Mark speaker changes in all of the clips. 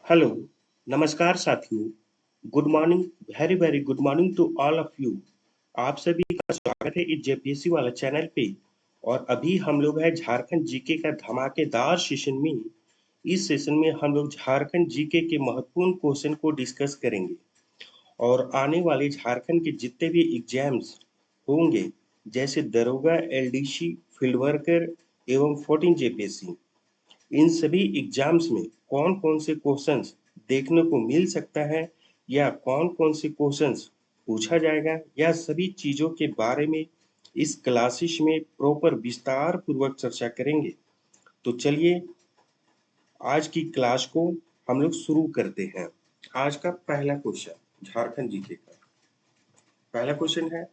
Speaker 1: Hello, नमस्कार साथियों। Good morning, very very good morning to all of you. आप सभी का स्वागत है इस जेपीएससी वाला चैनल पे। और अभी हम लोग है झारखंड जीके का धमाकेदार सेशन में। इस सेशन में हम लोग झारखंड जीके के महत्वपूर्ण क्वेश्चन को डिस्कस करेंगे और आने वाले झारखंड के जितने भी एग्जाम्स होंगे, जैसे दरोगा, एलडीसी, फील्ड वर्कर एवं 14 जेपीएससी, इन सभी एग्जाम्स में कौन कौन से क्वेश्चंस देखने को मिल सकता है या कौन कौन से क्वेश्चंस पूछा जाएगा, या सभी चीजों के बारे में इस क्लासेस में प्रॉपर विस्तार पूर्वक चर्चा करेंगे। तो चलिए आज की क्लास को हम लोग शुरू करते हैं। आज का पहला क्वेश्चन झारखंड जीके का पहला क्वेश्चन है,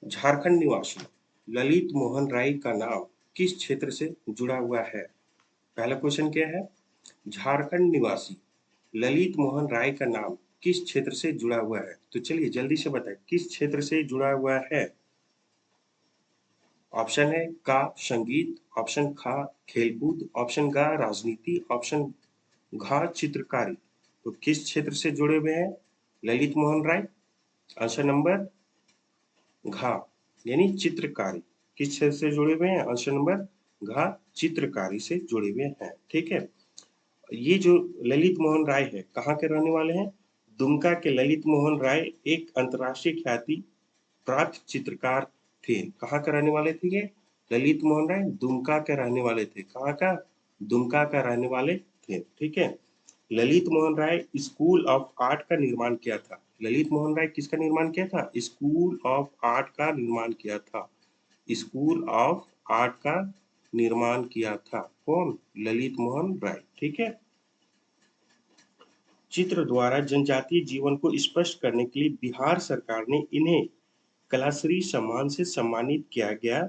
Speaker 1: झारखंड निवासी ललित मोहन राय का नाम किस क्षेत्र से जुड़ा हुआ है? पहला क्वेश्चन क्या है? झारखंड निवासी ललित मोहन राय का नाम किस क्षेत्र से जुड़ा हुआ है? तो चलिए जल्दी से बताएं किस क्षेत्र से जुड़ा हुआ है। ऑप्शन है का संगीत, ऑप्शन खा खेलकूद, ऑप्शन गा राजनीति, ऑप्शन घा चित्रकारी। तो किस क्षेत्र से जुड़े हुए हैं ललित मोहन राय? आंसर नंबर घा यानी चित्रकारी। किस क्षेत्र से जुड़े हुए हैं? आंसर नंबर घा चित्रकारी से जुड़े हुए हैं। ठीक है। ये जो ललित मोहन राय है कहाँ के रहने वाले हैं? दुमका के ललित मोहन राय एक अंतर्राष्ट्रीय ख्याति प्राप्त चित्रकार थे। कहाँ के रहने वाले थे ये? ललित मोहन राय दुमका के रहने वाले थे। कहाँ का? दुमका का रहने वाले थे। ठीक है। Lalit Mohan Roy school of art का निर्माण किया था। ललित मोहन राय किसका निर्माण किया था? स्कूल ऑफ आर्ट का निर्माण किया था। स्कूल ऑफ आर्ट का निर्माण किया था। कौन? ललित मोहन राय। ठीक है। चित्र द्वारा जनजातीय जीवन को स्पष्ट करने के लिए बिहार सरकार ने इन्हें कलाश्री सम्मान से सम्मानित किया गया।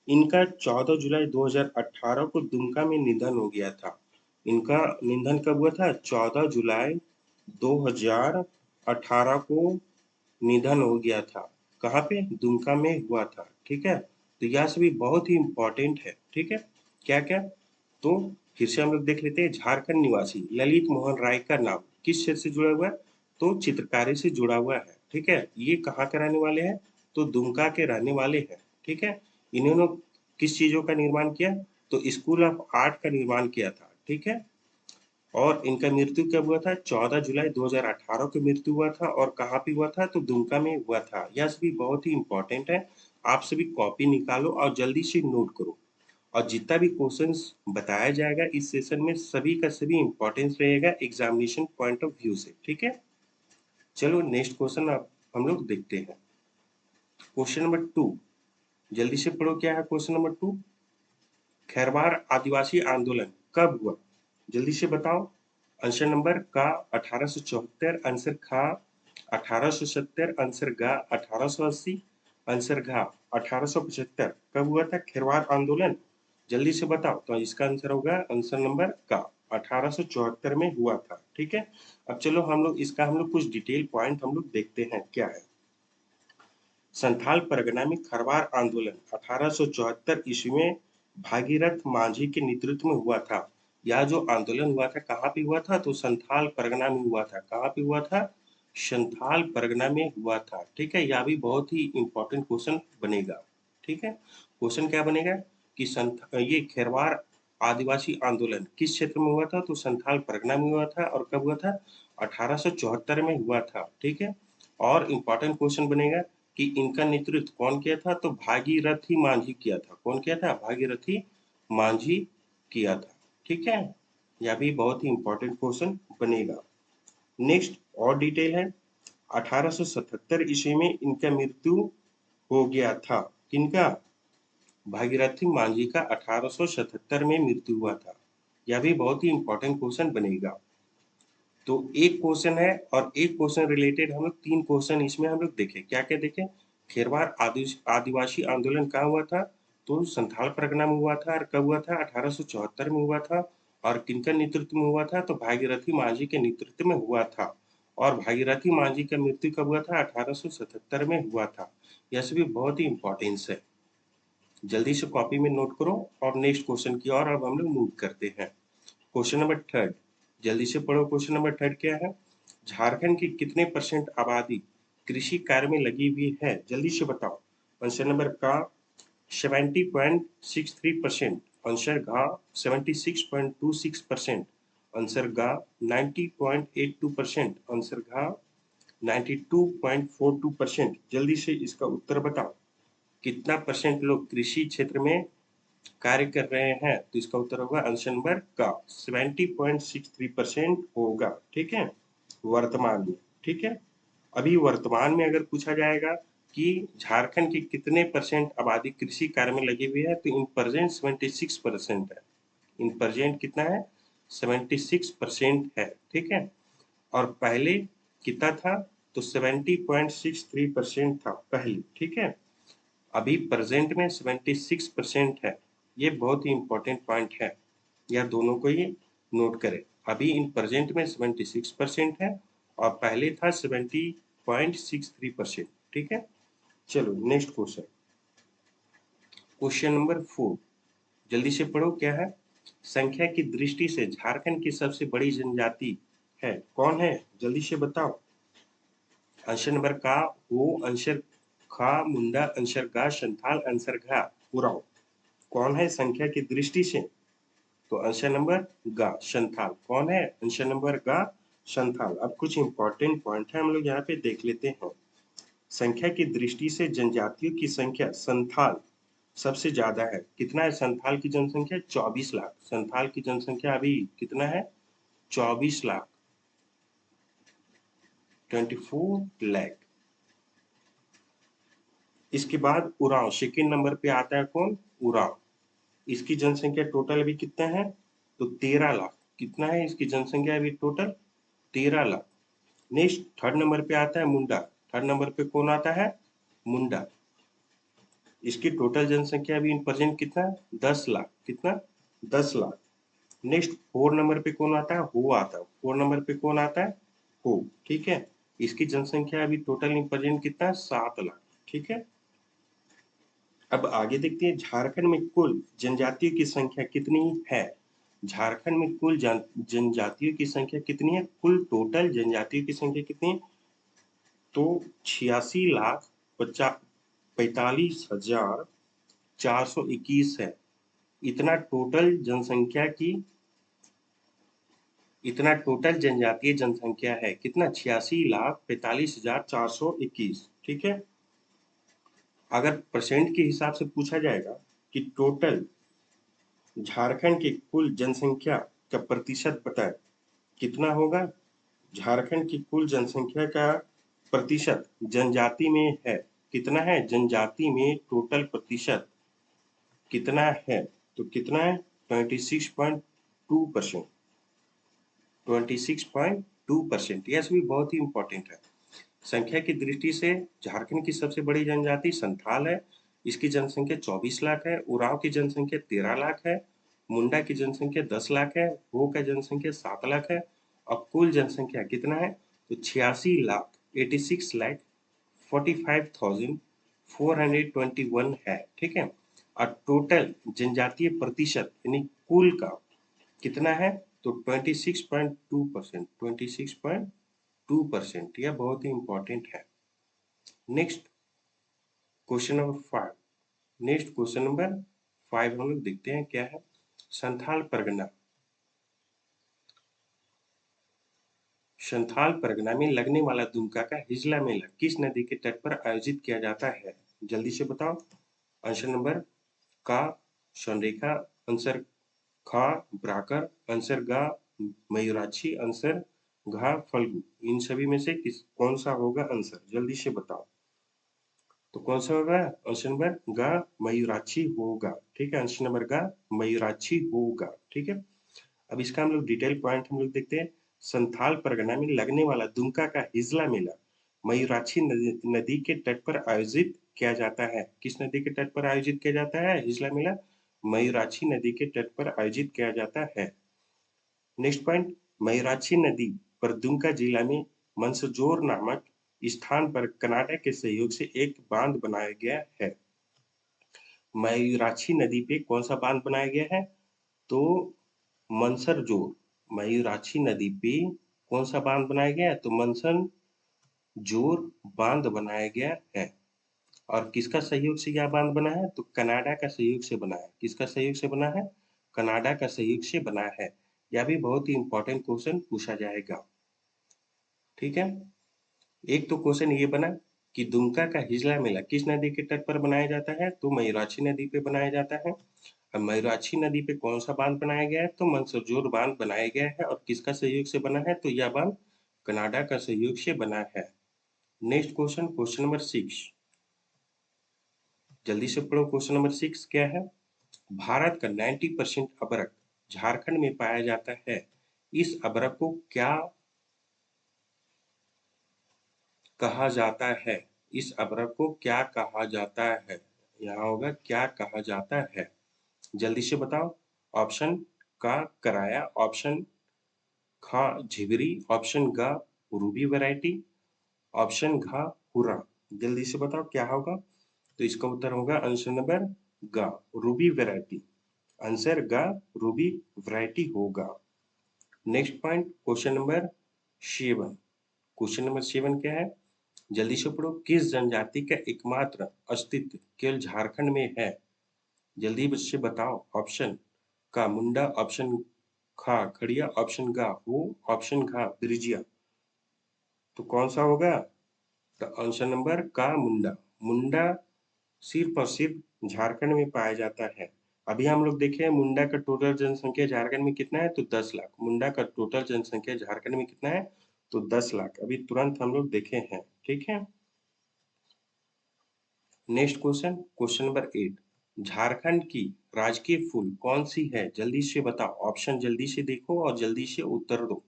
Speaker 1: इनका 14 जुलाई 2018 को दुमका में निधन हो गया था। इनका निधन कब हुआ था? 14 जुलाई 2018 को निधन हो गया था। कहाँ पे? दुमका में हुआ था। ठीक है। तो यह सभी बहुत ही इंपॉर्टेंट है। ठीक है। क्या क्या? तो फिर से हम लोग देख लेते हैं। झारखंड निवासी ललित मोहन राय का नाम किस क्षेत्र से जुड़ा हुआ है? तो चित्रकारी से जुड़ा हुआ है। ठीक है। ये कहाँ के रहने वाले हैं? तो दुमका के रहने वाले हैं। ठीक है। इन्होंने किस चीजों का निर्माण किया? तो स्कूल ऑफ आर्ट का निर्माण किया था। ठीक है। और इनका मृत्यु कब हुआ था? 14 जुलाई 2018 को मृत्यु हुआ था। और कहाँ पे हुआ था? तो दुमका में हुआ था। यह सभी बहुत ही इंपॉर्टेंट है। आप सभी कॉपी निकालो और जल्दी से नोट करो। और जितना भी क्वेश्चंस बताया जाएगा इस सेशन में सभी का सभी इंपॉर्टेंस रहेगा एग्जामिनेशन पॉइंट ऑफ व्यू से। ठीक है। चलो नेक्स्ट क्वेश्चन आप हम लोग देखते हैं। क्वेश्चन नंबर 2, जल्दी से पढ़ो। क्या है क्वेश्चन नंबर 2? खैरवार आदिवासी आंदोलन कब हुआ? जल्दी से बताओ। आंसर नंबर का 1874, आंसर खा 1870, आंसर गा 1880, आंसर घा 1875। कब हुआ था खैरवार आंदोलन? जल्दी से बताओ। तो इसका आंसर होगा आंसर नंबर का 1874 में हुआ था। ठीक है। अब चलो हम लोग इसका हम लोग कुछ डिटेल पॉइंट हम लोग देखते हैं क्या है। संथाल परगना में खरवार आंदोलन 1874 ईस्वी में भागीरथ मांझी के नेतृत्व में हुआ था। यह जो आंदोलन हुआ था कहाँ पे हुआ था? तो संथाल परगना में हुआ था। कहाँ पे हुआ था? संथाल परगना में हुआ था। ठीक है। यह भी बहुत ही इंपॉर्टेंट क्वेश्चन बनेगा। ठीक है। क्वेश्चन क्या बनेगा कि ये खेरवार आदिवासी आंदोलन किस क्षेत्र में हुआ था? तो संथाल परगना में हुआ था। और कब हुआ था? 1874 में हुआ था। ठीक है। और इम्पोर्टेंट क्वेश्चन बनेगा कि इनका नेतृत्व कौन किया था? तो भागीरथी मांझी किया था। कौन किया था? भागीरथी मांझी किया था। ठीक है। यह भी बहुत ही इंपॉर्टेंट क्वेश्चन बनेगा। नेक्स्ट और डिटेल है। 1877 ईस्वी में इनका मृत्यु हो गया था। किनका? भागीरथी मांझी का 1877 में मृत्यु हुआ था। यह भी बहुत ही इंपॉर्टेंट क्वेश्चन बनेगा। तो एक क्वेश्चन है और एक क्वेश्चन रिलेटेड हम लोग तीन क्वेश्चन इसमें हम लोग देखें। क्या क्या देखें? खेरवार आदिवासी आंदोलन कहाँ हुआ था? तो संथाल परगना में हुआ था। और कब हुआ था? 1874 में हुआ था। और किनका नेतृत्व में हुआ था? तो भागीरथी मांझी के नेतृत्व में हुआ था। और भागीरथी मांझी का मृत्यु कब हुआ था? 1877 में हुआ था। यह सभी बहुत ही इंपॉर्टेंस है। जल्दी से कॉपी में नोट करो और नेक्स्ट क्वेश्चन की ओर अब हम लोग मूव करते हैं। क्वेश्चन नंबर थर्ड, जल्दी से पढ़ो। क्वेश्चन नंबर थर्ड क्या है? झारखंड की कितने परसेंट आबादी कृषि कार्य में लगी हुई है? जल्दी से बताओ। आंसर नंबर का 70.63%, आंसर घ 76.26%, आंसर ग 90.82%, आंसर घ 92.42%। जल्दी से इसका उत्तर बताओ। कितना परसेंट लोग कृषि क्षेत्र में कार्य कर रहे हैं? तो इसका उत्तर होगा आंसर नंबर का 70.63% होगा। ठीक है, वर्तमान में। ठीक है, अभी वर्तमान में अगर पूछा जाएगा कि झारखंड की कितने परसेंट आबादी कृषि कार्य में लगी हुई है, तो इन प्रेजेंट 76% है। इन प्रेजेंट कितना है? 76% है। ठीक है, और पहले कितना था? तो 70.63% था पहले। ठीक है, अभी प्रेजेंट में 76% है। ये बहुत ही इंपॉर्टेंट पॉइंट है, यह दोनों को ही नोट करें। अभी इन प्रेजेंट में 76% है और पहले था 70.63%। ठीक है, चलो नेक्स्ट क्वेश्चन। क्वेश्चन नंबर 4, जल्दी से पढ़ो। क्या है? संख्या की दृष्टि से झारखंड की सबसे बड़ी जनजाति है, कौन है? जल्दी से बताओ। आंसर नंबर का हो, आंसर खा मुंडा, आंसर गा संथाल, आंसर घा उराव। कौन है संख्या की दृष्टि से? तो आंसर नंबर गा संथाल। कौन है? आंसर नंबर गा संथाल। अब कुछ इंपॉर्टेंट पॉइंट है, हम लोग यहाँ पे देख लेते हैं। संख्या की दृष्टि से जनजातियों की संख्या संथाल सबसे ज्यादा है। कितना है संथाल की जनसंख्या? 24 लाख। संथाल की जनसंख्या अभी कितना है? 24 लाख, 24 लाख। इसके बाद उरांव सेकेंड नंबर पे आता है। कौन? उरांव। इसकी जनसंख्या टोटल अभी कितना है? तो 13 लाख। कितना है इसकी जनसंख्या अभी total? 13 lakh. Next third number पे आता है मुंडा। थर्ड नंबर पे कौन आता है? मुंडा। इसकी टोटल जनसंख्या अभी इन प्रेजेंट कितना है? 10 लाख। कितना? 10 लाख। नेक्स्ट फोर नंबर पे कौन आता है? हो आता है। फोर नंबर पे कौन आता है? हो। ठीक है, इसकी जनसंख्या अभी टोटल इन प्रेजेंट कितना है? 7 लाख। ठीक है, अब आगे देखते हैं झारखंड में कुल जनजातियों की संख्या कितनी है। झारखंड में कुल जनजातियों की संख्या कितनी है? कुल टोटल जनजातियों की संख्या कितनी है? तो 86,45,421 है। इतना टोटल जनसंख्या की, इतना टोटल जनजातीय जनसंख्या है। कितना? 86,45,421। ठीक है, अगर परसेंट के हिसाब से पूछा जाएगा कि टोटल झारखंड की कुल जनसंख्या का प्रतिशत बताएं, कितना होगा? झारखंड की कुल जनसंख्या का प्रतिशत जनजाति में है। कितना है? जनजाति में टोटल प्रतिशत कितना है? तो कितना है? 26.2%। 26.2%। यह सभी बहुत ही इंपॉर्टेंट है। संख्या की दृष्टि से झारखंड की सबसे बड़ी जनजाति संथाल है। इसकी जनसंख्या 24 लाख है। उरांव की जनसंख्या 13 लाख है। मुंडा की जनसंख्या 10 लाख है। हो का जनसंख्या 7 लाख है। अब कुल जनसंख्या कितना है? तो 86 लाख, 86 लाख 45,421 है। ठीक है, और टोटल जनजातीय प्रतिशत यानी कुल का कितना है? तो 26.2%। 26.2%। यह बहुत ही इंपॉर्टेंट है। Next question number 5। Next question number 5 हम लोग देखते हैं क्या है। संथाल परगना। संथाल परगना में लगने वाला दुमका का हिजला मेला किस नदी के तट पर आयोजित किया जाता है? जल्दी से बताओ। आंसर नंबर का संरेखा, आंसर खा ब्राकर, आंसर गा मयूराक्षी, आंसर घा फल्गु। इन सभी में से किस कौन सा होगा आंसर? जल्दी से बताओ। तो कौन सा होगा? आंसर नंबर गा मयूराक्षी होगा। ठीक है, आंसर नंबर गा मयूराक्षी होगा। ठीक है, अब इसका हम लोग डिटेल पॉइंट हम लोग देखते हैं। संथाल परगना में लगने वाला दुमका का हिजला मेला मयूराक्षी नदी के तट पर आयोजित किया जाता है। किस नदी के तट पर आयोजित किया जाता है हिजला मेला? मयूराक्षी नदी के तट पर आयोजित किया जाता है। नेक्स्ट पॉइंट, मयूराक्षी नदी पर दुमका जिला में मंसजोर नामक स्थान पर कर्नाटक के सहयोग से एक बांध बनाया गया है। मयूराक्षी नदी पे कौन सा बांध बनाया गया है? तो मंसर जोर मयूराक्षी नदी पे कौन सा बांध बनाया गया है? तो मंसन जोर बांध बनाया गया है। और किसका सहयोग से यह बांध बना है? तो कनाडा का सहयोग से बना है। किसका सहयोग से बना है? कनाडा का सहयोग से बना है। यह भी बहुत ही इंपॉर्टेंट क्वेश्चन पूछा जाएगा। ठीक है, एक तो क्वेश्चन ये बना कि दुमका का हिजला मेला किस नदी के तट पर बनाया जाता है? तो मयूराक्षी नदी पे बनाया जाता है। और मयूराक्षी नदी पे कौन सा बांध बनाया गया है? तो मंसरजोर बांध बनाया गया है। और किसका सहयोग से बना है? तो यह बांध कनाडा का सहयोग से बना है। नेक्स्ट क्वेश्चन, क्वेश्चन नंबर 6, जल्दी से पढ़ो। क्वेश्चन नंबर 6 क्या है? भारत का 90% अदरक झारखंड में पाया जाता है। इस अदरक को क्या कहा जाता है? इस अदरक को क्या कहा जाता है? यहाँ होगा क्या कहा जाता है। जल्दी से बताओ। ऑप्शन का कराया, ऑप्शन खा झिगरी, ऑप्शन ग रूबी वैरायटी, ऑप्शन घ हुरा। जल्दी से बताओ क्या होगा? तो इसका उत्तर होगा आंसर नंबर ग रूबी वैरायटी। आंसर ग रूबी वैरायटी होगा। Next point, question number 7। Question number 7 क्या है? जल्दी से पढ़ो। किस जनजाति का एकमात्र अस्तित्व केवल झारखंड में है? जल्दी से बताओ। ऑप्शन का मुंडा, ऑप्शन खा खड़िया, ऑप्शन गा हो, ऑप्शन घा ब्रिजिया। तो कौन सा होगा? तो आंसर नंबर का मुंडा। मुंडा सिर्फ और सिर्फ झारखंड में पाया जाता है। अभी हम लोग देखे मुंडा का टोटल जनसंख्या झारखंड में कितना है? तो 10 लाख। मुंडा का टोटल जनसंख्या झारखंड में कितना है? तो 10 लाख। अभी तुरंत हम लोग देखे हैं। ठीक है, next question, question number 8, Jharkhand की राजकीय फूल कौन सी है? जल्दी से बताओ। ऑप्शन जल्दी से देखो और जल्दी से उत्तर दो।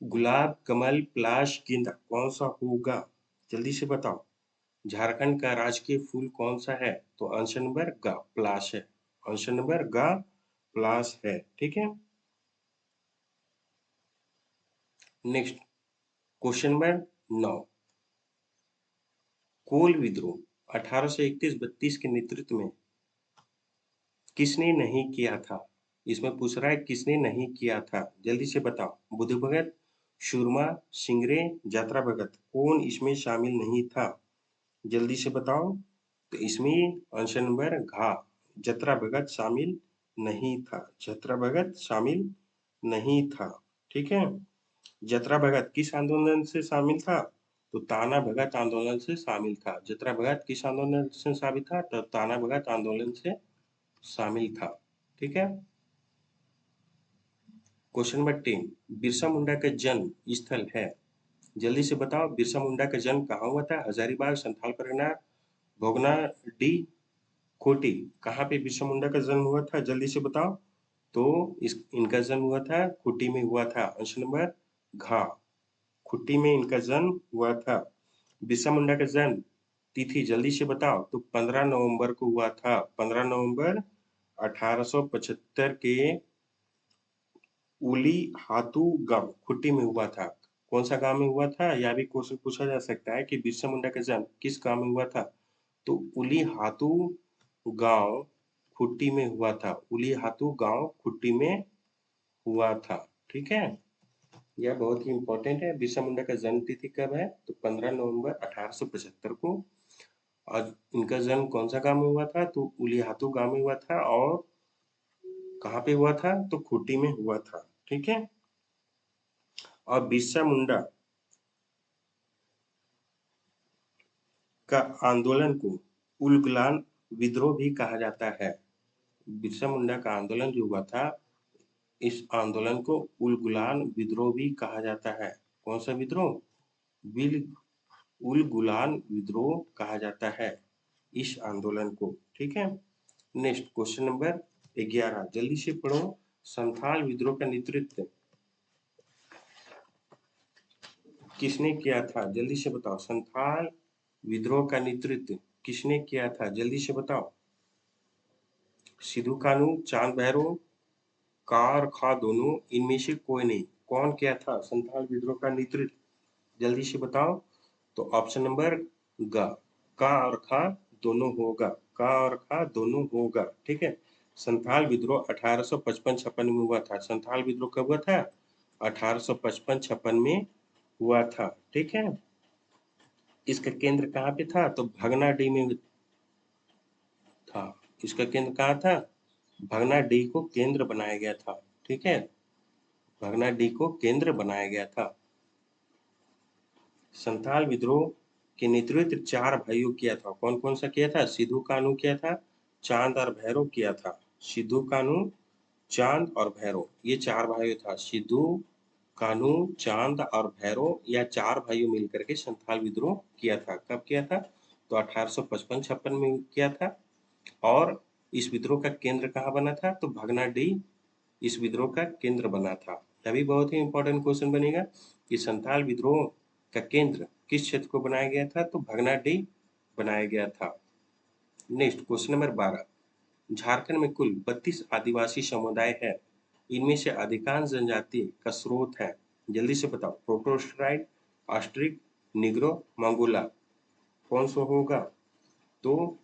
Speaker 1: गुलाब, कमल, पलाश, गेंदा, कौन सा होगा? जल्दी से बताओ। झारखंड का राजकीय फूल कौन सा है? तो आंसर नंबर ग पलाश है। आंसर नंबर ग पलाश है। ठीक है, नेक्स्ट क्वेश्चन नंबर 9, कोल विद्रोह 1831-32 के नेतृत्व में किसने नहीं किया था? इसमें पूछ रहा है किसने नहीं किया था। जल्दी से बताओ। बुद्ध भगत, सुरमा, सिंगरे, यात्रा भगत, कौन इसमें शामिल नहीं था? जल्दी से बताओ। तो इसमें आंसर नंबर घा जत्रा भगत शामिल नहीं था। जत्रा भगत शामिल नहीं था। ठीक है, जत्रा भगत किस आंदोलन से शामिल था? तो ताना भगत आंदोलन से शामिल था। जत्रा भगत किस आंदोलन से शामिल था? तो ताना भगत आंदोलन से शामिल था। ठीक है, क्वेश्चन नंबर 10, बिरसा मुंडा का जन्म स्थल है? जल्दी से बताओ। बिरसा मुंडा का जन्म कहाँ हुआ था? हजारीबाग, संथाल परगना, भोगना डी, खोटी। कहाँ पे बिरसा मुंडा का जन्म हुआ था? जल्दी से बताओ। तो इनका जन्म हुआ था खुट्टी में हुआ था। आंसर नंबर घा खुट्टी में इनका जन्म हुआ था। बिरसा मुंडा का जन्म तिथि जल्दी से बताओ। तो 15 नवंबर को हुआ था। 15 नवंबर 1875 के उली हातू गांव खुट्टी में हुआ था। कौन सा गांव में हुआ था? यह भी क्वेश्चन पूछा जा सकता है कि बिरसा मुंडा का जन्म किस गांव में हुआ था? तो उली हातू गांव खुट्टी में हुआ था। उली हातू गांव खुट्टी में हुआ था। ठीक है, यह बहुत ही इंपॉर्टेंट है। बिरसा मुंडा का जन्म तिथि कब है? तो 15 नवंबर 1875 को। और इनका जन्म कौन सा गांव में हुआ था? तो उलिहातू गांव में हुआ था। और कहाँ पे हुआ था? तो खूंटी में हुआ था। ठीक है, और बिरसा मुंडा का आंदोलन को उलगुलान विद्रोह भी कहा जाता है। बिरसा मुंडा का आंदोलन जो हुआ था, इस आंदोलन को उलगुलान विद्रोह भी कहा जाता है। कौन सा विद्रोह? बिल उलगुलान विद्रोह कहा जाता है इस आंदोलन को। ठीक है, नेक्स्ट क्वेश्चन नंबर 11, जल्दी से पढ़ो। संथाल विद्रोह का नेतृत्व किसने किया था? जल्दी से बताओ। संथाल विद्रोह का नेतृत्व किसने किया था? जल्दी से बताओ। सिद्धू कानू, चांद भैरव, का और खा दोनों, इनमें से कोई नहीं। कौन किया था संथाल विद्रोह का नेतृत्व? जल्दी से बताओ। तो ऑप्शन नंबर ग का और खा दोनों होगा। का और खा दोनों होगा। ठीक है, संथाल विद्रोह 1855-56 में हुआ था। संथाल विद्रोह कब हुआ था? 1855-56 में हुआ था। ठीक है, इसका केंद्र कहाँ पे था? तो भगनाडीह में था। इसका केंद्र कहाँ था? भगनाडीह को केंद्र बनाया गया था। ठीक है, भगनाडीह को केंद्र बनाया गया था। संथाल विद्रोह के नेतृत्व 4 भाइयों किया था। कौन कौन सा किया था? सिद्धू कान्हू किया था, चांद और भैरव किया था। सिद्धू कान्हू, चांद और भैरव, ये 4 भाइयों था। सिद्धू कान्हू, चांद और भैरव, या 4 भाइयों मिलकर के संथाल विद्रोह किया था। कब किया था? तो 1855-56 में किया था। और इस विद्रोह का केंद्र कहाँ बना था? तो भगनाडीह इस विद्रोह का केंद्र बना था। यह भी बहुत ही इंपॉर्टेंट क्वेश्चन बनेगा कि संथाल विद्रोह का केंद्र किस क्षेत्र को बनाया गया था? तो भगनाडीह बनाया गया था। नेक्स्ट क्वेश्चन नंबर 12, झारखंड में कुल 32 आदिवासी समुदाय है। इनमें से अधिकांश जनजाति का स्रोत है। जल्दी से बताओ। प्रोटोस्ट्राइड, ऑस्ट्रिक, निग्रो, मंगोला, कौन सा होगा? तो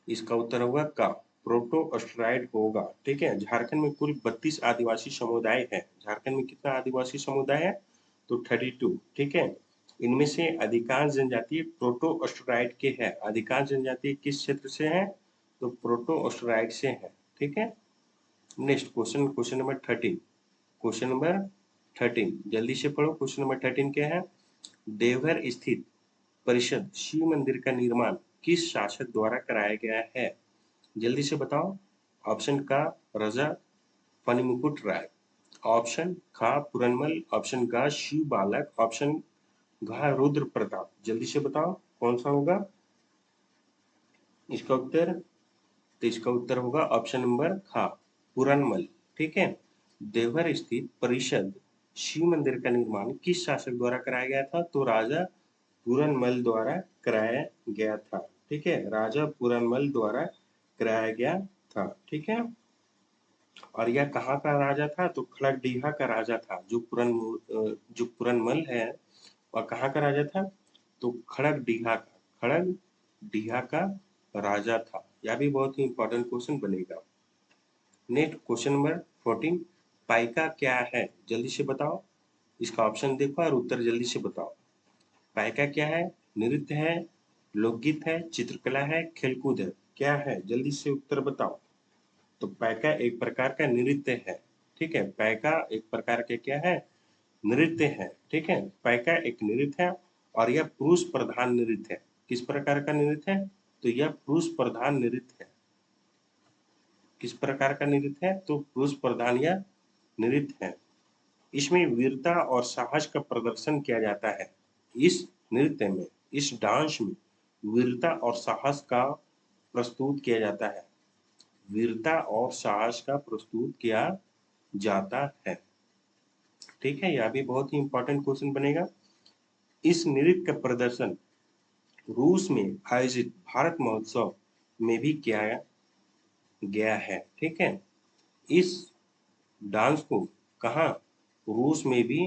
Speaker 1: इसका उत्तर होगा का, प्रोटो ऑस्ट्राइड होगा। ठीक है, झारखंड में कुल 32 आदिवासी समुदाय है। झारखंड में कितना आदिवासी समुदाय है? तो 32। ठीक है, इनमें से अधिकांश जनजाति प्रोटो ऑस्ट्राइड के हैं। अधिकांश जनजाति किस क्षेत्र से है? तो प्रोटो ऑस्ट्राइड से है। ठीक है, next question, question number 13। Question number 13 जल्दी से पढ़ो। क्वेश्चन नंबर 13 क्या है? देवघर स्थित परिषद शिव मंदिर का निर्माण किस शासक द्वारा कराया गया है? जल्दी से बताओ। ऑप्शन का, राजा फणिमुकुट राय, ऑप्शन खा पुरनमल, ऑप्शन गा शिव बालक, ऑप्शन घा रुद्र प्रताप। जल्दी से बताओ कौन सा होगा इसका उत्तर? तो इसका उत्तर होगा ऑप्शन नंबर खा, पुरनमल। ठीक है, देवघर स्थित परिषद शिव मंदिर का निर्माण किस शासक द्वारा कराया गया था? तो राजा पुरनमल द्वारा कराया गया था। ठीक है, राजा पुरनमल द्वारा कराया गया था। ठीक है, और यह कहाँ का राजा था? तो खड़गडीहा का राजा था। जो पुरनमल है वह कहाँ का राजा था? तो खड़गडीहा का, खड़गडीहा का राजा था। यह भी बहुत ही इंपॉर्टेंट क्वेश्चन बनेगा। नेक्स्ट क्वेश्चन नंबर 14, पाइका क्या है? जल्दी से बताओ। इसका ऑप्शन देखो और उत्तर जल्दी से बताओ। पाइका क्या है? नृत्य है, लोकगीत है, चित्रकला है, खेलकूद है, क्या है? जल्दी से उत्तर बताओ। तो पाइका एक प्रकार का नृत्य है। ठीक है, पाइका एक प्रकार के क्या है? नृत्य है। ठीक है, पाइका एक नृत्य है और यह पुरुष प्रधान नृत्य है। किस प्रकार का नृत्य है? तो यह पुरुष प्रधान नृत्य है। किस प्रकार का नृत्य है? तो पुरुष प्रधान यह नृत्य है। इसमें वीरता और साहस का प्रदर्शन किया जाता है। इस नृत्य में, इस डांस में वीरता और साहस का प्रस्तुत किया जाता है। वीरता और साहस का प्रस्तुत किया जाता है। ठीक है, यह भी बहुत ही इंपॉर्टेंट क्वेश्चन बनेगा। इस नृत्य का प्रदर्शन रूस में आयोजित भारत महोत्सव में भी किया गया है। ठीक है, इस डांस को कहाँ? रूस में भी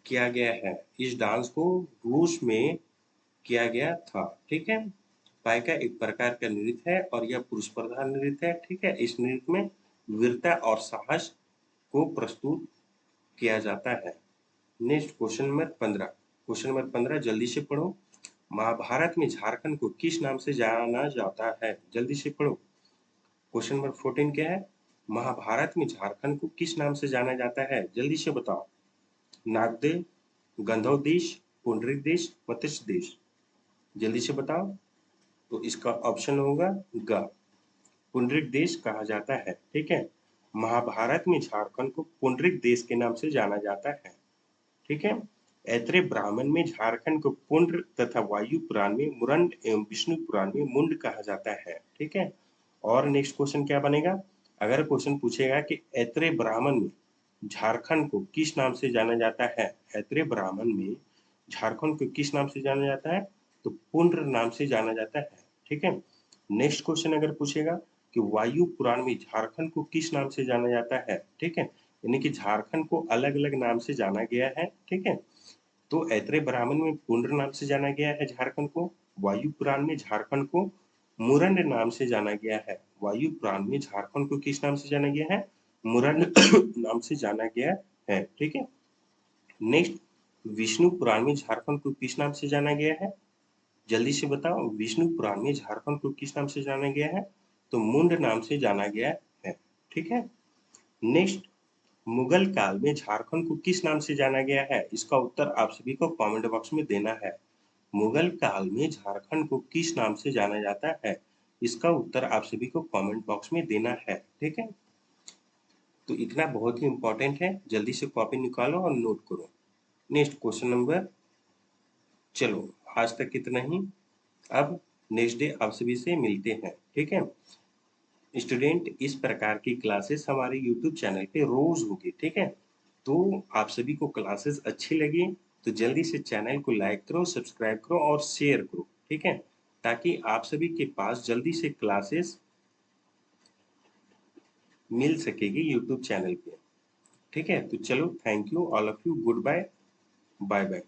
Speaker 1: किया गया है। इस डांस को रूस में किया गया था। ठीक है, पाइका एक प्रकार का नृत्य है और यह पुरुष प्रधान नृत्य है। ठीक है, इस नृत्य में वीरता और साहस को प्रस्तुत किया जाता है। Next question number 15। Question number 15 जल्दी से पढ़ो। महाभारत में झारखंड को किस नाम से जाना जाता है? जल्दी से पढ़ो। क्वेश्चन नंबर 14 क्या है? महाभारत में झारखंड को किस नाम से जाना जाता है? जल्दी से बताओ। नागदेव, गंधर्व देश, पुंडरिक देश, मत्स्य देश। जल्दी से बताओ। तो इसका ऑप्शन होगा ग, पुंडरिक देश कहा जाता है। ठीक है, महाभारत में झारखंड को पुंडरिक देश के नाम से जाना जाता है। ठीक है, ऐत्रेय ब्राह्मण में झारखंड को पुंड्र तथा वायु पुराण में मुरंड एवं विष्णु पुराण में मुंड कहा जाता है। ठीक है, और नेक्स्ट क्वेश्चन क्या बनेगा? अगर क्वेश्चन पूछेगा कि ऐत्रेय ब्राह्मण में झारखंड को किस नाम से जाना जाता है? ऐत्रेय ब्राह्मण में झारखंड को किस नाम से जाना जाता है? तो पुंड्र नाम से जाना जाता है। ठीक है, नेक्स्ट क्वेश्चन अगर पूछेगा कि वायु पुराण में झारखंड को किस नाम से जाना जाता है? ठीक है, यानी कि झारखंड को अलग अलग नाम से जाना गया है। ठीक है, तो ऐत्रेय ब्राह्मण में पुंड्र नाम से जाना गया है झारखंड को, वायु पुराण में झारखंड को मुरंड नाम से जाना गया है। वायु पुराण में झारखंड को किस नाम से जाना गया है? मुरंड नाम से जाना गया है। ठीक है। नेक्स्ट, विष्णु पुराण में झारखंड को किस नाम से जाना गया है? जल्दी से बताओ, विष्णु पुराण में झारखंड को किस नाम से जाना गया है? तो मुंड नाम से जाना गया है। ठीक है। नेक्स्ट, मुगल काल में झारखंड को किस नाम से जाना गया है? इसका उत्तर आप सभी को कमेंट बॉक्स में देना है। मुगल काल में झारखंड को किस नाम से जाना जाता है? इसका उत्तर आप सभी को कमेंट बॉक्स में देना है। ठीक है। तो इतना बहुत ही इंपॉर्टेंट है, जल्दी से कॉपी निकालो और नोट करो। नेक्स्ट क्वेश्चन नंबर, चलो आज तक इतना ही। अब नेक्स्ट डे आप सभी से मिलते हैं। ठीक है स्टूडेंट, इस प्रकार की क्लासेस हमारे यूट्यूब चैनल पे रोज होगी। ठीक है। तो आप सभी को क्लासेस अच्छी लगी तो जल्दी से चैनल को लाइक करो, सब्सक्राइब करो और शेयर करो। ठीक है, ताकि आप सभी के पास जल्दी से क्लासेस मिल सकेगी यूट्यूब चैनल पे। ठीक है, तो चलो, thank you all of you, good bye, bye bye.